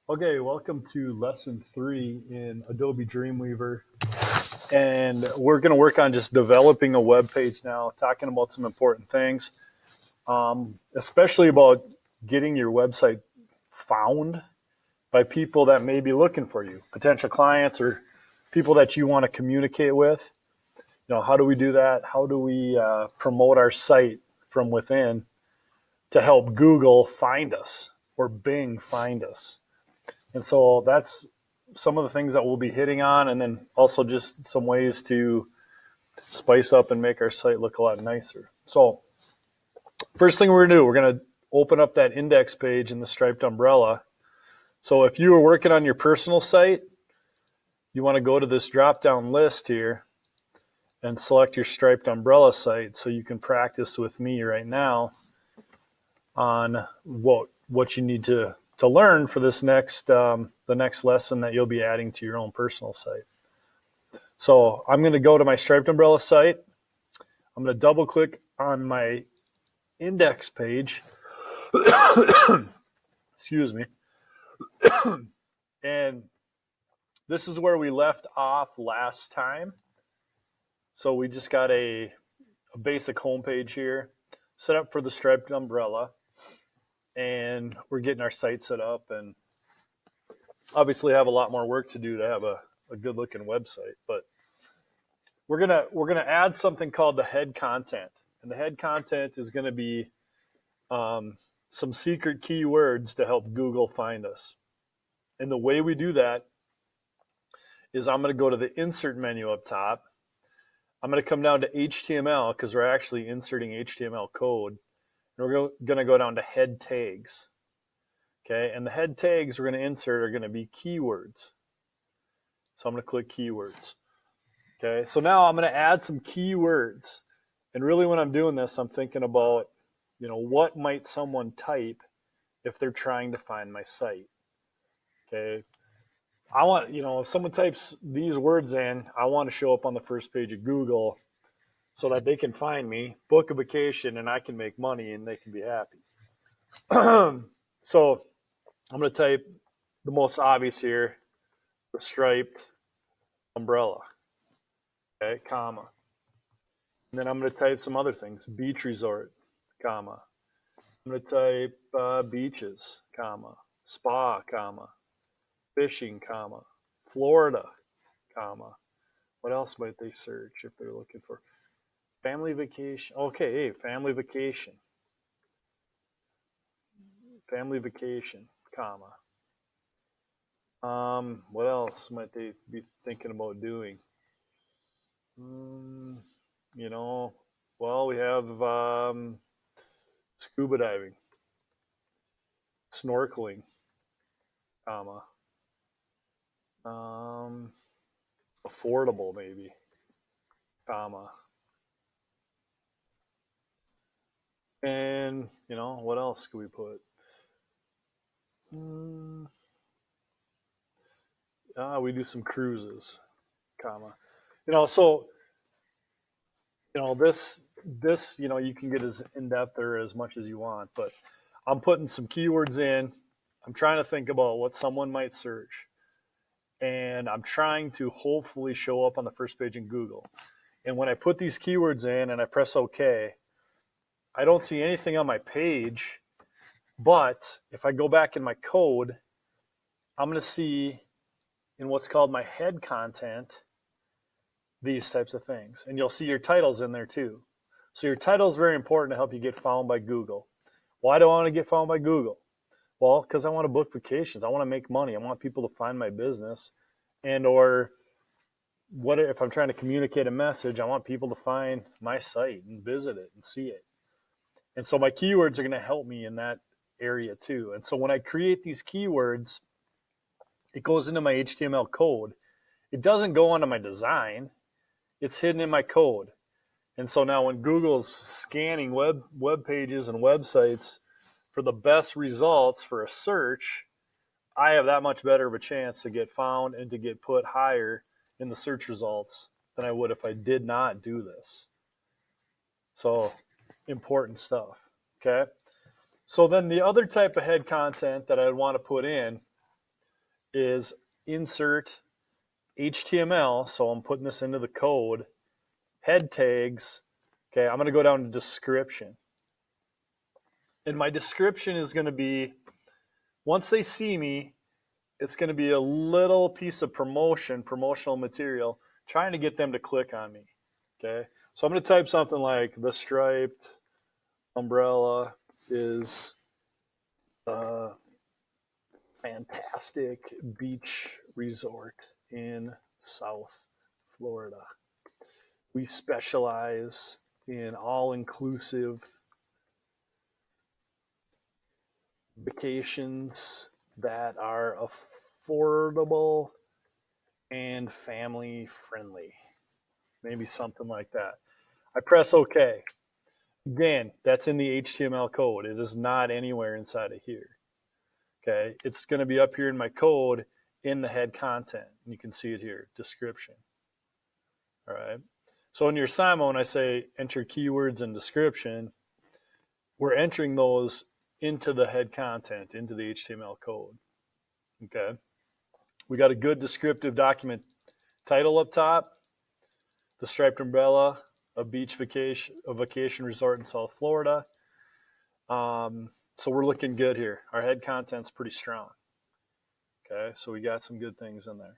Okay, welcome to lesson 3 in Adobe Dreamweaver. And we're going to work on just developing a web page now, talking about some important things, especially about getting your website found by people that may be looking for you, potential clients or people that you want to communicate with. How do we do that? How do we promote our site from within to help Google find us or Bing find us? And so that's some of the things that we'll be hitting on, and then also just some ways to spice up and make our site look a lot nicer. So first thing we're going to do, we're going to open up that index page in the striped umbrella. So if you were working on your personal site, you want to go to this drop-down list here and select your striped umbrella site so you can practice with me right now on what you need to learn for this next the next lesson that you'll be adding to your own personal site. So I'm going to go to my striped umbrella site. I'm going to double click on my index page. Excuse me. And this is where we left off last time. So we just got a basic home page here set up for the striped umbrella. And we're getting our site set up, and obviously have a lot more work to do to have a good looking website. But we're gonna add something called the head content, and the head content is going to be some secret keywords to help Google find us. And the way we do that is I'm going to go to the insert menu up top. I'm going to come down to HTML because we're actually inserting HTML code. And we're going to go down to head tags. Okay, and the head tags we're going to insert are going to be keywords. So I'm going to click keywords. Okay, so now I'm going to add some keywords. And really when I'm doing this, I'm thinking about, what might someone type if they're trying to find my site. Okay, I want, if someone types these words in, I want to show up on the first page of Google so that they can find me, book a vacation, and I can make money and they can be happy. So I'm going to type the most obvious here, the striped umbrella, okay, comma. And then I'm going to type some other things, beach resort, comma. I'm going to type beaches, comma, spa, comma, fishing, comma, Florida, comma. What else might they search if they're looking for family vacation? Okay, hey, family vacation, comma. What else might they be thinking about doing? You know, well, we have scuba diving, snorkeling, comma, affordable maybe, comma, and what else could we put? We do some cruises, comma. So this you can get as in depth or as much as you want, but I'm putting some keywords in. I'm trying to think about what someone might search, and I'm trying to hopefully show up on the first page in Google. And when I put these keywords in and I press OK, I don't see anything on my page. But if I go back in my code, I'm going to see in what's called my head content these types of things. And you'll see your titles in there too. So your title is very important to help you get found by Google. Why do I want to get found by Google? Well, because I want to book vacations. I want to make money. I want people to find my business. And or what if I'm trying to communicate a message, I want people to find my site and visit it and see it. And so my keywords are going to help me in that area too. And so when I create these keywords, it goes into my HTML code. It doesn't go onto my design. It's hidden in my code. And so now when Google's scanning web pages and websites for the best results for a search, I have that much better of a chance to get found and to get put higher in the search results than I would if I did not do this. So important stuff. Okay. So then the other type of head content that I'd want to put in is insert HTML. So I'm putting this into the code. Head tags. Okay, I'm going to go down to description. And my description is going to be, once they see me, it's going to be a little piece of promotional material, trying to get them to click on me. Okay, so I'm going to type something like the striped umbrella is a fantastic beach resort in South Florida. We specialize in all-inclusive vacations that are affordable and family friendly. Maybe something like that. I press OK. Again, that's in the HTML code. It is not anywhere inside of here. Okay, it's going to be up here in my code in the head content. You can see it here, description. All right. So in your assignment, when I say enter keywords and description, we're entering those into the head content, into the HTML code. Okay. We got a good descriptive document title up top, the striped umbrella, a vacation resort in South Florida. So we're looking good here. Our head content's pretty strong. Okay, so we got some good things in there.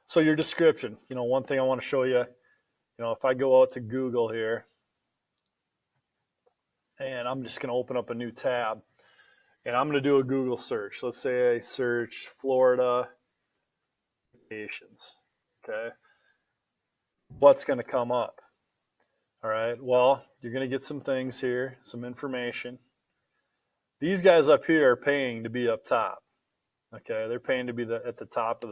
So your description, one thing I want to show you, if I go out to Google here, and I'm just going to open up a new tab, and I'm going to do a Google search. Let's say I search Florida vacations. Okay, what's going to come up? All right, well, you're going to get some things here, some information. These guys up here are paying to be up top. Okay, they're paying to be at the top of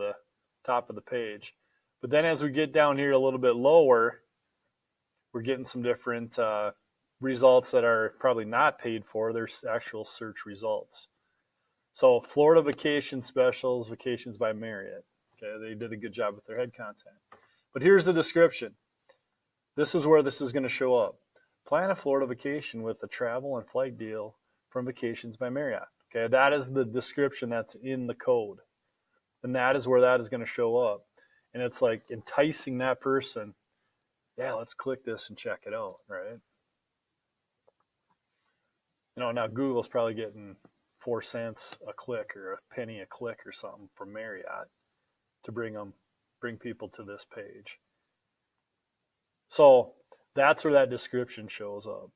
the page. But then as we get down here a little bit lower, we're getting some different results that are probably not paid for. There's actual search results. So Florida vacation specials, vacations by Marriott. Okay, they did a good job with their head content. But here's the description. This is where this is going to show up. Plan a Florida vacation with a travel and flight deal from Vacations by Marriott. Okay, that is the description that's in the code. And that is where that is going to show up. And it's like enticing that person. Yeah, let's click this and check it out, right? Now Google's probably getting 4 cents a click or a penny a click or something from Marriott to bring people to this page. So that's where that description shows up.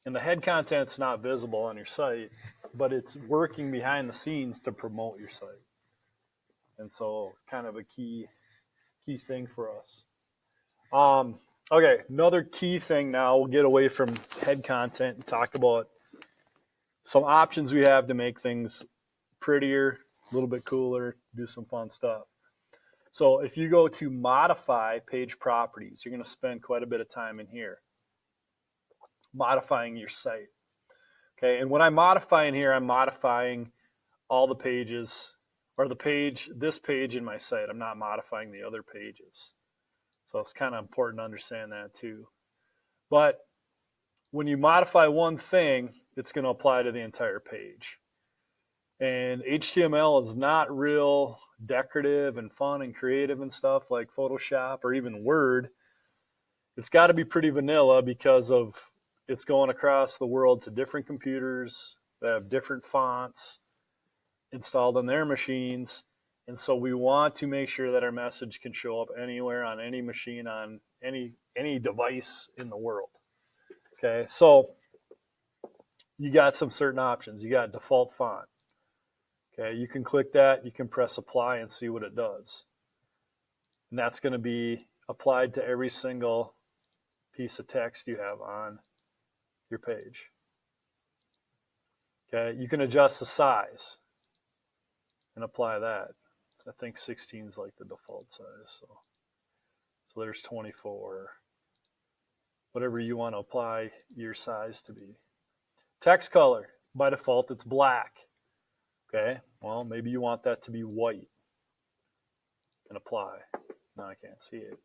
And the head content's not visible on your site, but it's working behind the scenes to promote your site. And so it's kind of a key thing for us. Okay, another key thing now, we'll get away from head content and talk about some options we have to make things prettier, a little bit cooler, do some fun stuff. So if you go to modify page properties, you're going to spend quite a bit of time in here modifying your site. Okay, and when I modify in here, I'm modifying all the pages, or this page in my site. I'm not modifying the other pages. So it's kind of important to understand that too. But when you modify one thing, it's going to apply to the entire page. And HTML is not real decorative and fun and creative and stuff like Photoshop or even Word. It's got to be pretty vanilla because of it's going across the world to different computers that have different fonts installed on their machines. And so we want to make sure that our message can show up anywhere on any machine on any device in the world. Okay, so you got some certain options. You got default font. Okay, you can click that, you can press apply and see what it does. And that's going to be applied to every single piece of text you have on your page. Okay, you can adjust the size and apply that. I think 16 is like the default size. So there's 24, whatever you want to apply your size to be. Text color, by default, it's black. Okay, well, maybe you want that to be white and apply. Now I can't see it.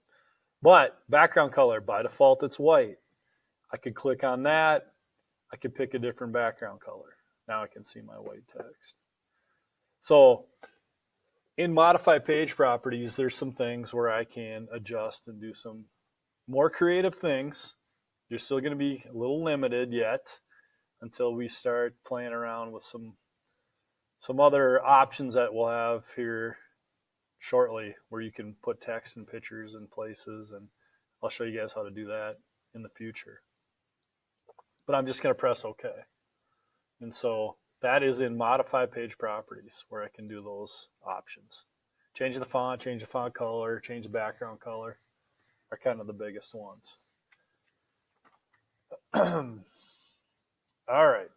But background color, by default, it's white. I could click on that. I could pick a different background color. Now I can see my white text. So in modify page properties, there's some things where I can adjust and do some more creative things. You're still going to be a little limited yet until we start playing around with some other options that we'll have here shortly, where you can put text and pictures in places, and I'll show you guys how to do that in the future. But I'm just going to press OK. And so that is in modify page properties, where I can do those options. Change the font color, change the background color are kind of the biggest ones. All right.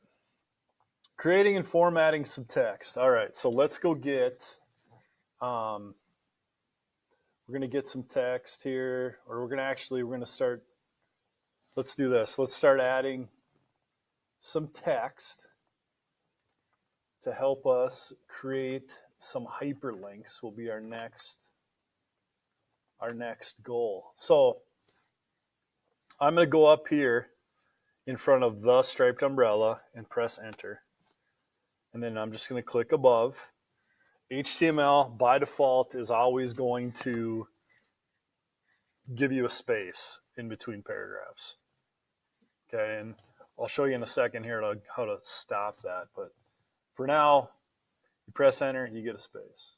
Creating and formatting some text. All right, so let's go get, we're going to get some text here, or we're going to start, let's do this. Let's start adding some text to help us create some hyperlinks will be our next goal. So I'm going to go up here in front of the striped umbrella and press enter. And then I'm just going to click above. HTML by default is always going to give you a space in between paragraphs. Okay, and I'll show you in a second here how to stop that. But for now, you press enter, you get a space.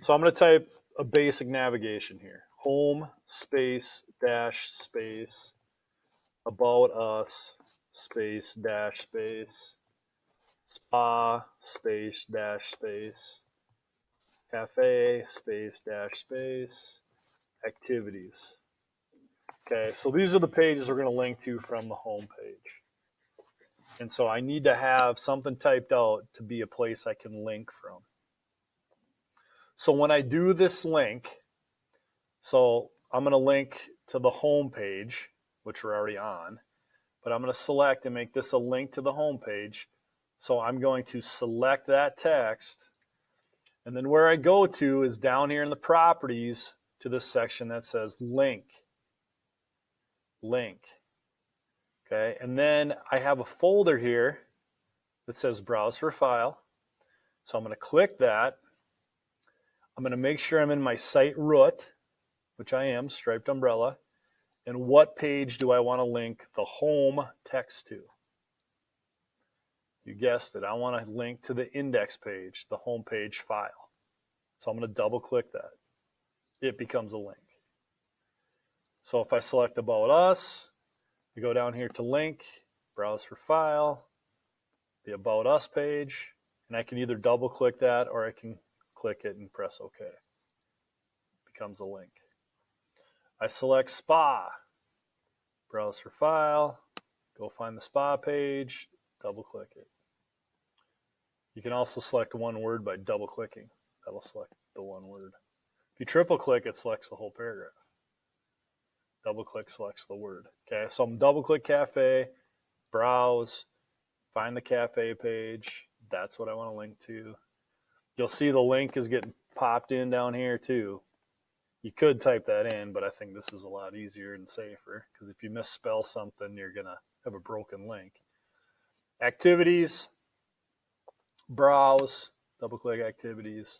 So I'm going to type a basic navigation here. Home space dash space about us space dash space spa space dash space cafe space dash space activities. Okay, so these are the pages we're going to link to from the home page. And so I need to have something typed out to be a place I can link from. So when I do this link, so I'm going to link to the home page, which we're already on, but I'm going to select and make this a link to the home page. So I'm going to select that text, and then where I go to is down here in the properties to this section that says link. Okay, and then I have a folder here that says browse for file. So I'm going to click that. I'm going to make sure I'm in my site root, which I am, striped umbrella. And what page do I want to link the home text to? You guessed it. I want to link to the index page, the home page file. So I'm going to double click that. It becomes a link. So if I select About Us, I go down here to link, browse for file, the About Us page, and I can either double click that or I can click it and press OK. It becomes a link. I select spa, browse for file, go find the spa page, double click it. You can also select one word by double clicking. That'll select the one word. If you triple click, it selects the whole paragraph. Double click selects the word. Okay, so I'm double click cafe, browse, find the cafe page. That's what I want to link to. You'll see the link is getting popped in down here too. You could type that in, but I think this is a lot easier and safer, because if you misspell something, you're going to have a broken link. Activities, browse, double click activities,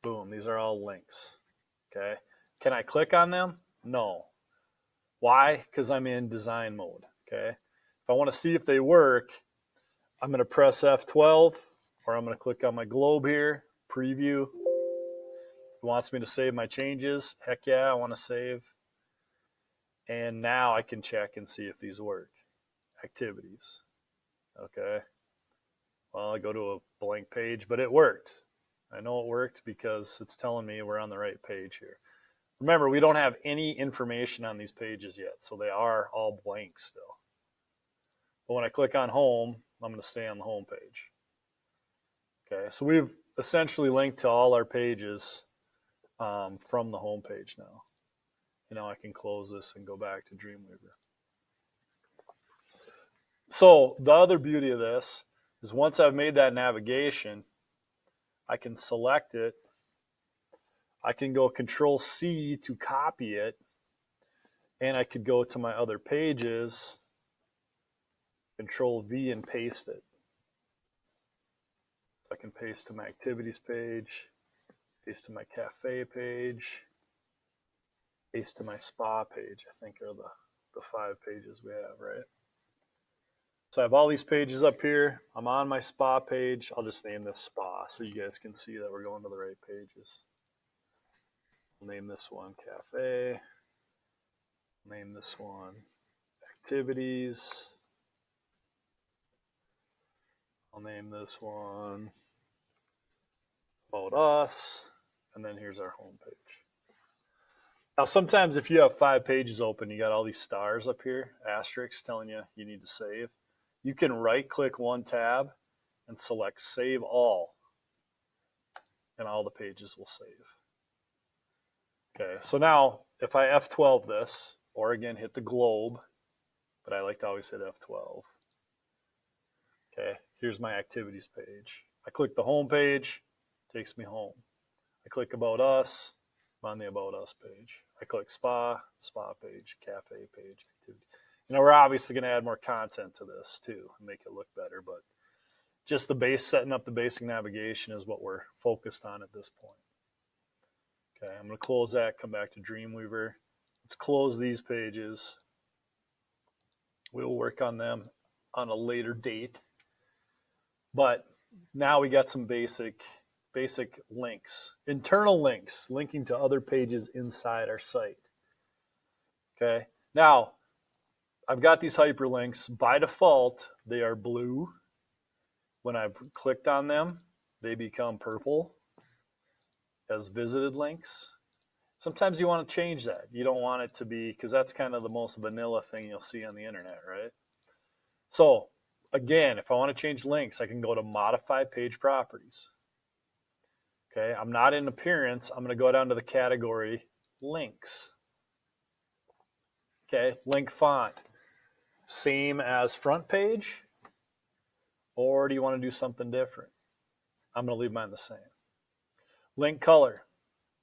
boom, these are all links. Okay, can I click on them? No. Why? Because I'm in design mode. Okay, if I want to see if they work, I'm going to press F12, or I'm going to click on my globe here, preview. It wants me to save my changes. Heck yeah, I want to save. And now I can check and see if these work. Activities. Okay. Well, I go to a blank page, but it worked. I know it worked because it's telling me we're on the right page here. Remember, we don't have any information on these pages yet, so they are all blank still. But when I click on home, I'm going to stay on the home page. Okay, so we've essentially linked to all our pages from the home page now. And now I can close this and go back to Dreamweaver. So the other beauty of this is once I've made that navigation, I can select it. I can go Control-C to copy it, and I could go to my other pages, Control-V and paste it. can paste to my activities page, paste to my cafe page, paste to my spa page, I think are the 5 pages we have, right? So I have all these pages up here. I'm on my spa page. I'll just name this spa so you guys can see that we're going to the right pages. I'll name this one cafe. I'll name this one activities. I'll name this one about us. And then here's our home page. Now, sometimes if you have 5 pages open, you got all these stars up here, asterisks telling you you need to save. You can right-click one tab and select Save All, and all the pages will save. Okay, so now if I F12 this, or again hit the globe, but I like to always hit F12. Okay, here's my activities page. I click the home page, takes me home. I click About Us, I'm on the About Us page. I click spa page, cafe page, activity. You know, we're obviously going to add more content to this too and make it look better, but just setting up the basic navigation is what we're focused on at this point. Okay, I'm going to close that, come back to Dreamweaver. Let's close these pages. We will work on them on a later date. But now we got some basic links, internal links, linking to other pages inside our site. Okay, now I've got these hyperlinks. By default, they are blue. When I've clicked on them, they become purple as visited links. Sometimes you want to change that. You don't want it to be, because that's kind of the most vanilla thing you'll see on the internet, right? So again, if I want to change links, I can go to Modify Page Properties. Okay, I'm not in Appearance. I'm going to go down to the category Links. Okay, link font. Same as front page, or do you want to do something different? I'm going to leave mine the same. Link color.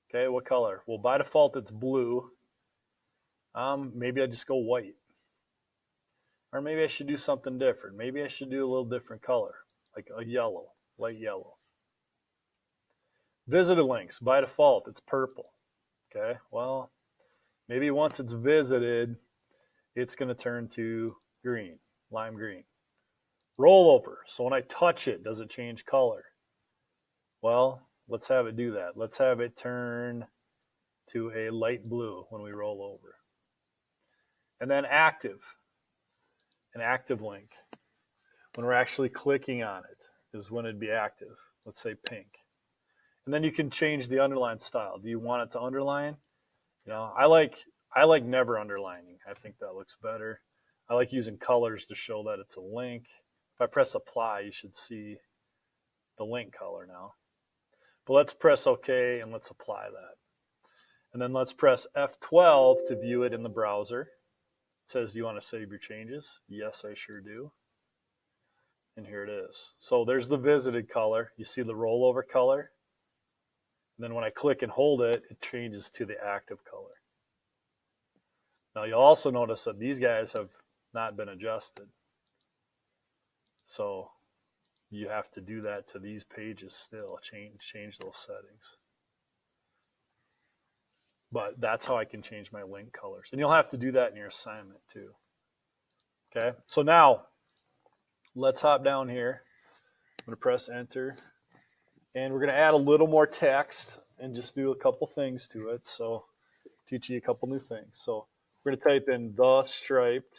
Okay, what color? Well, by default, it's blue. Maybe I just go white. Or maybe I should do something different. Maybe I should do a little different color, like a yellow, light yellow. Visited links, by default, it's purple. Okay, well, maybe once it's visited, it's going to turn to green, lime green. Rollover, so when I touch it, does it change color? Well, let's have it do that. Let's have it turn to a light blue when we roll over. And then active, an active link. When we're actually clicking on it is when it'd be active. Let's say pink. And then you can change the underline style. Do you want it to underline? You know, I like never underlining. I think that looks better. I like using colors to show that it's a link. If I press apply, you should see the link color now. But let's press OK and let's apply that. And then let's press F12 to view it in the browser. It says, do you want to save your changes? Yes, I sure do. And here it is. So there's the visited color. You see the rollover color. And then when I click and hold it, it changes to the active color. Now you'll also notice that these guys have not been adjusted. So you have to do that to these pages still, change those settings. But that's how I can change my link colors. And you'll have to do that in your assignment too. Okay, so now let's hop down here. I'm going to press enter. And we're going to add a little more text and just do a couple things to it. So teach you a couple new things. So we're going to type in the striped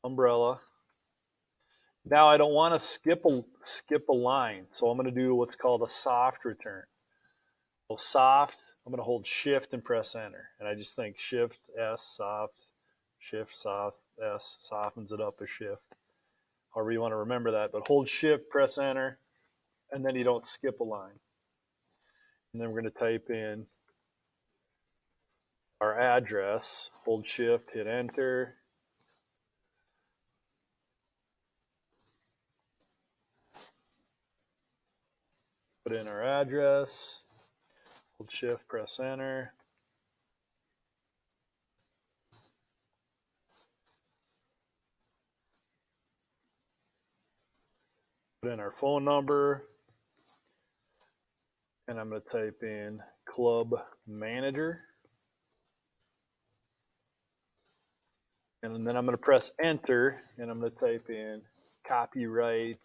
umbrella. Now I don't want to skip a line. So I'm going to do what's called a soft return. So soft, I'm going to hold shift and press enter. And I just think shift S soft, shift soft S softens it up a shift. However you want to remember that. But hold shift, press enter. And then you don't skip a line. And then we're going to type in our address, hold shift, hit enter. Put in our address, hold shift, press enter. put in our phone number, and I'm going to type in club manager. And then I'm going to press enter, and I'm going to type in copyright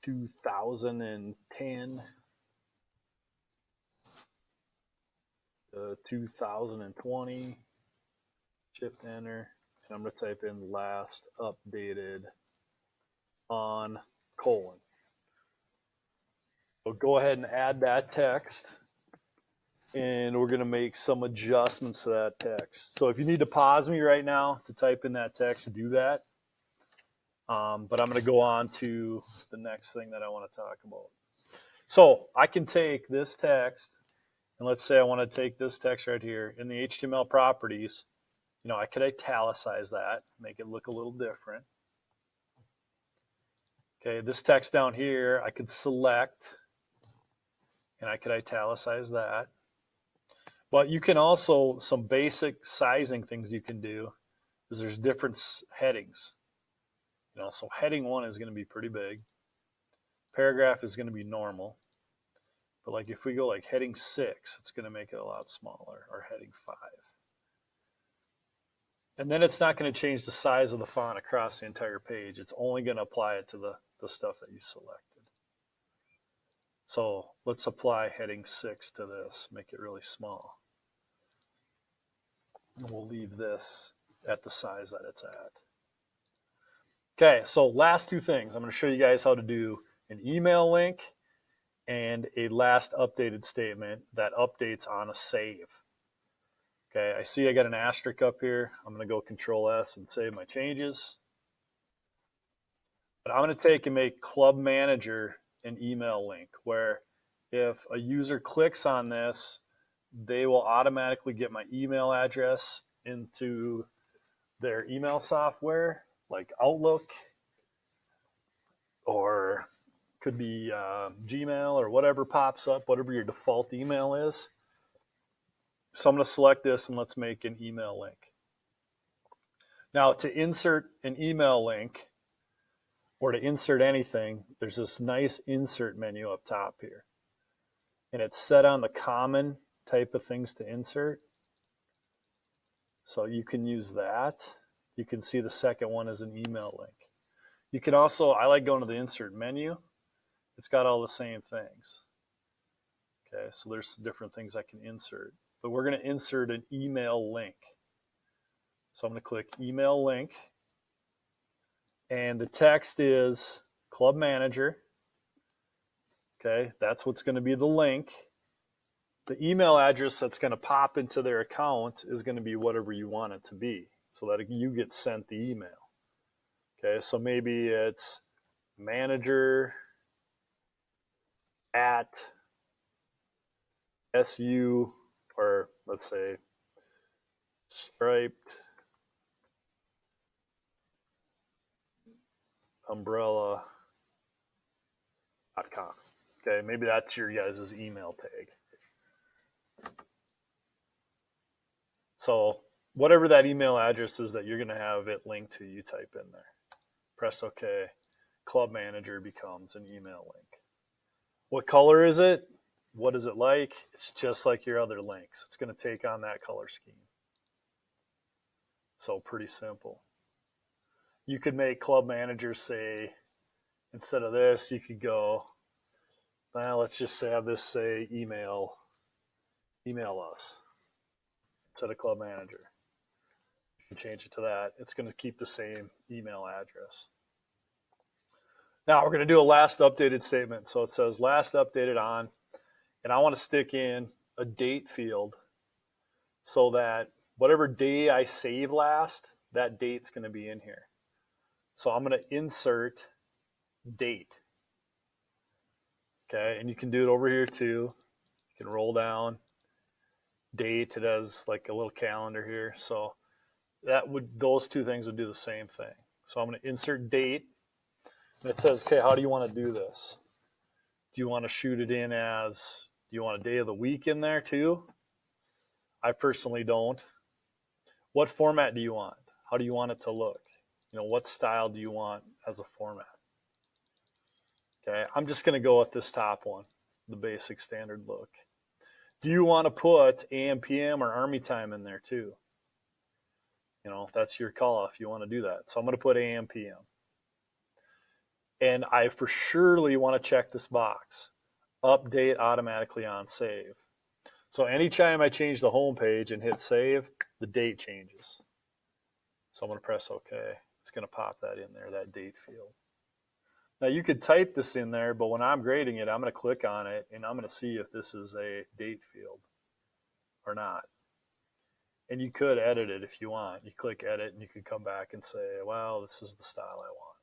2010 to 2020. Shift enter, and I'm going to type in last updated on colon. So go ahead and add that text, and we're going to make some adjustments to that text. So if you need to pause me right now to type in that text, do that. But I'm going to go on to the next thing that I want to talk about. So I can take this text, and let's say I want to take this text right here in the HTML properties. I could italicize that, make it look a little different. Okay, this text down here, I could select, and I could italicize that. But you can also, some basic sizing things you can do is there's different headings. So heading 1 is going to be pretty big. Paragraph is going to be normal. But like if we go like heading 6, it's going to make it a lot smaller, or heading 5. And then it's not going to change the size of the font across the entire page. It's only going to apply it to the stuff that you selected. So let's apply heading 6 to this, make it really small. And we'll leave this at the size that it's at. Okay, so last two things. I'm going to show you guys how to do an email link and a last updated statement that updates on a save. Okay, I see I got an asterisk up here. I'm going to go Control S and save my changes. But I'm going to take and make Club Manager an email link where if a user clicks on this, they will automatically get my email address into their email software like Outlook, or could be Gmail, or whatever pops up, whatever your default email is. So I'm going to select this, and let's make an email link. Now, to insert an email link or to insert anything, there's this nice insert menu up top here. And it's set on the common type of things to insert. So you can use that. You can see the second one is an email link. You can also, I like going to the insert menu. It's got all the same things. Okay, so there's different things I can insert. But we're going to insert an email link. So I'm going to click email link. And the text is Club Manager. Okay, that's what's going to be the link. The email address that's going to pop into their account is going to be whatever you want it to be, so that you get sent the email. Okay, so maybe it's manager at SU, or let's say striped umbrella.com. Okay, maybe that's your guys' email tag. So whatever that email address is that you're going to have it linked to, you type in there. Press OK. Club Manager becomes an email link. What color is it? What is it like? It's just like your other links. It's going to take on that color scheme. So pretty simple. You could make Club Manager say, instead of this, you could go, well, let's just have this say email us instead of Club Manager. You can change it to that. It's going to keep the same email address. Now we're going to do a last updated statement. So it says last updated on, and I want to stick in a date field so that whatever day I save last, that date's going to be in here. So I'm going to insert date. Okay, and you can do it over here too. You can roll down date. It has like a little calendar here. So those two things would do the same thing. So I'm going to insert date. And it says, okay, how do you want to do this? Do you want to shoot it in as, do you want a day of the week in there too? I personally don't. What format do you want? How do you want it to look? What style do you want as a format? Okay, I'm just going to go with this top one, the basic standard look. Do you want to put AM, PM, or Army time in there too? You know, that's your call if you want to do that. So I'm going to put AM, PM. And I for surely want to check this box, update automatically on save. So anytime I change the home page and hit save, the date changes. So I'm going to press OK. It's going to pop that in there, that date field. Now you could type this in there, but when I'm grading it, I'm going to click on it and I'm going to see if this is a date field or not. And you could edit it if you want. You click edit and you could come back and say, well, this is the style I want.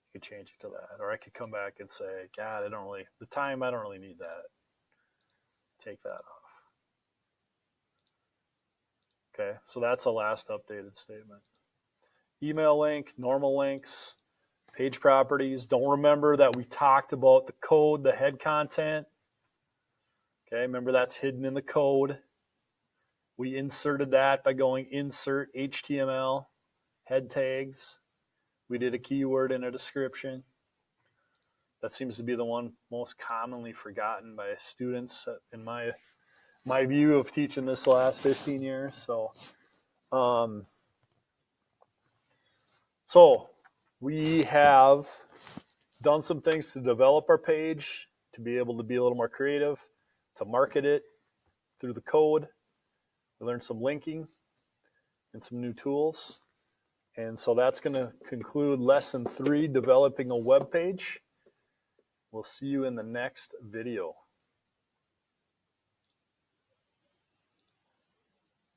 You could change it to that. Or I could come back and say, God, I don't really need that. Take that off. Okay, so that's a last updated statement. Email link, normal links, page properties. Don't remember that we talked about the code, the head content. Okay, remember that's hidden in the code. We inserted that by going insert HTML, head tags. We did a keyword in a description. That seems to be the one most commonly forgotten by students in my view of teaching this the last 15 years. So we have done some things to develop our page, to be able to be a little more creative, to market it through the code. We learned some linking and some new tools. And so that's going to conclude lesson 3, developing a web page. We'll see you in the next video.